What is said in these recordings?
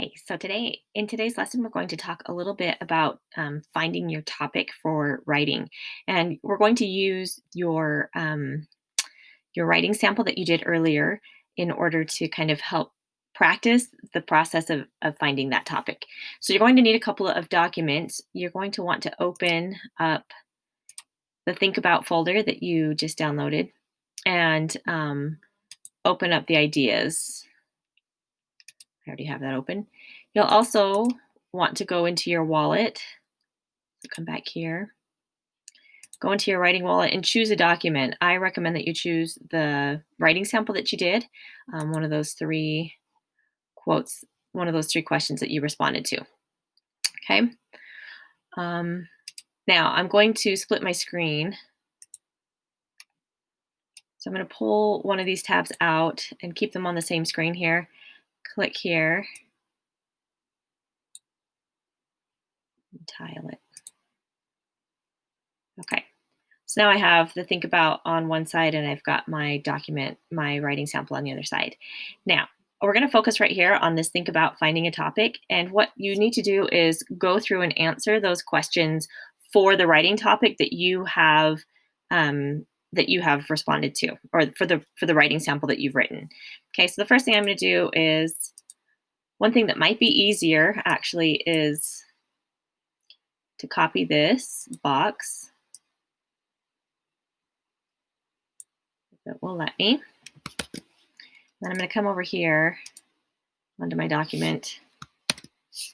Hey, so in today's lesson, we're going to talk a little bit about finding your topic for writing, and we're going to use your writing sample that you did earlier in order to kind of help practice the process of finding that topic. So you're going to need a couple of documents. You're going to want to open up the Think About folder that you just downloaded, and open up the ideas. I already have that open. You'll also want to go into your wallet. Come back here. Go into your writing wallet and choose a document. I recommend that you choose the writing sample that you did, one of those three quotes, one of those three questions that you responded to. Okay. Um, Now I'm going to split my screen. So I'm going to pull one of these tabs out and keep them on the same screen here. Click here. Tile it. Okay. So now I have the Think About on one side and I've got my document, my writing sample on the other side. Now, we're going to focus right here on this Think About finding a topic. And what you need to do is go through and answer those questions for the writing topic that you have responded to, or for the writing sample that you've written. Okay, so the first thing I'm going to do is, one thing that might be easier actually is to copy this box. That will let me. Then I'm going to come over here onto my document, so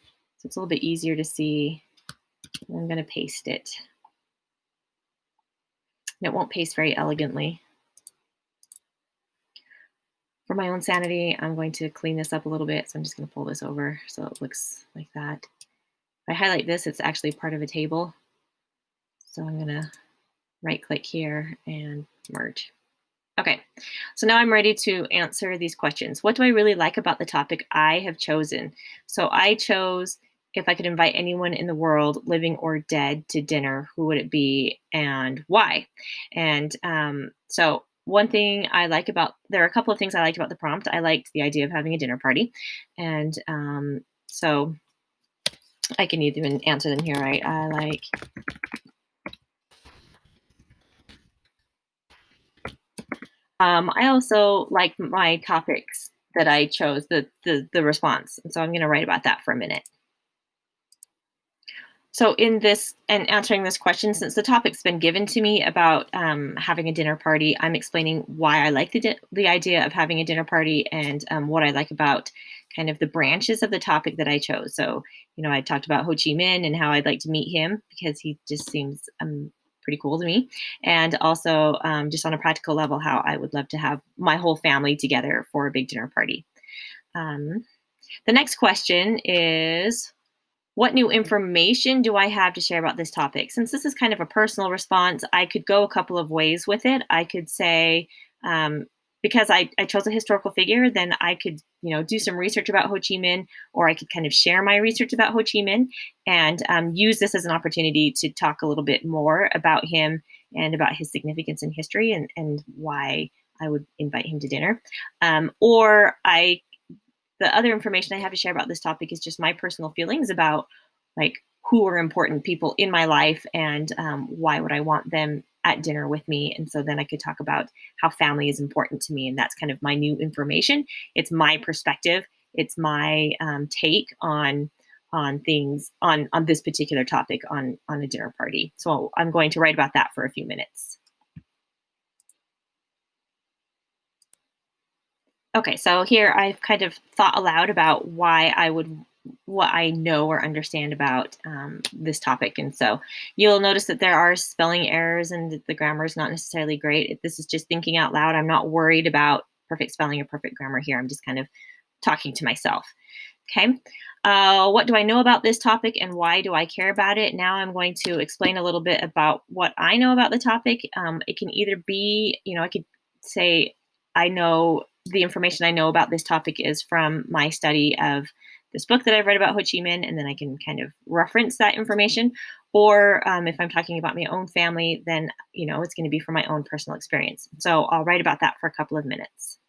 it's a little bit easier to see. I'm going to paste it. And it won't paste very elegantly. For my own sanity, I'm going to clean this up a little bit, so I'm just going to pull this over so it looks like that. If I highlight this, it's actually part of a table. So I'm going to right-click here and merge. Okay, so now I'm ready to answer these questions. What do I really like about the topic I have chosen? So I chose, if I could invite anyone in the world, living or dead, to dinner, who would it be and why? And so one thing I like there are a couple of things I liked about the prompt. I liked the idea of having a dinner party. And so I can even answer them here, right? I also like my topics that I chose, the response. And so I'm going to write about that for a minute. So in this and answering this question, since the topic's been given to me about having a dinner party, I'm explaining why I like the idea of having a dinner party and what I like about kind of the branches of the topic that I chose. So, I talked about Ho Chi Minh and how I'd like to meet him because he just seems pretty cool to me. And also just on a practical level, how I would love to have my whole family together for a big dinner party. The next question is, what new information do I have to share about this topic? Since this is kind of a personal response, I could go a couple of ways with it. I could say, because I chose a historical figure, then I could, do some research about Ho Chi Minh, or I could kind of share my research about Ho Chi Minh and use this as an opportunity to talk a little bit more about him and about his significance in history and why I would invite him to dinner. The other information I have to share about this topic is just my personal feelings about who are important people in my life and why would I want them at dinner with me. And so then I could talk about how family is important to me. And that's kind of my new information. It's my perspective. It's my take on things on this particular topic on a dinner party. So I'm going to write about that for a few minutes. Okay, so here I've kind of thought aloud about what I know or understand about this topic. And so you'll notice that there are spelling errors and the grammar is not necessarily great. This is just thinking out loud. I'm not worried about perfect spelling or perfect grammar here. I'm just kind of talking to myself. Okay, what do I know about this topic and why do I care about it? Now I'm going to explain a little bit about what I know about the topic. It can either be, I could say I know the information I know about this topic is from my study of this book that I've read about Ho Chi Minh, and then I can kind of reference that information. Or if I'm talking about my own family, then, it's going to be from my own personal experience. So I'll write about that for a couple of minutes.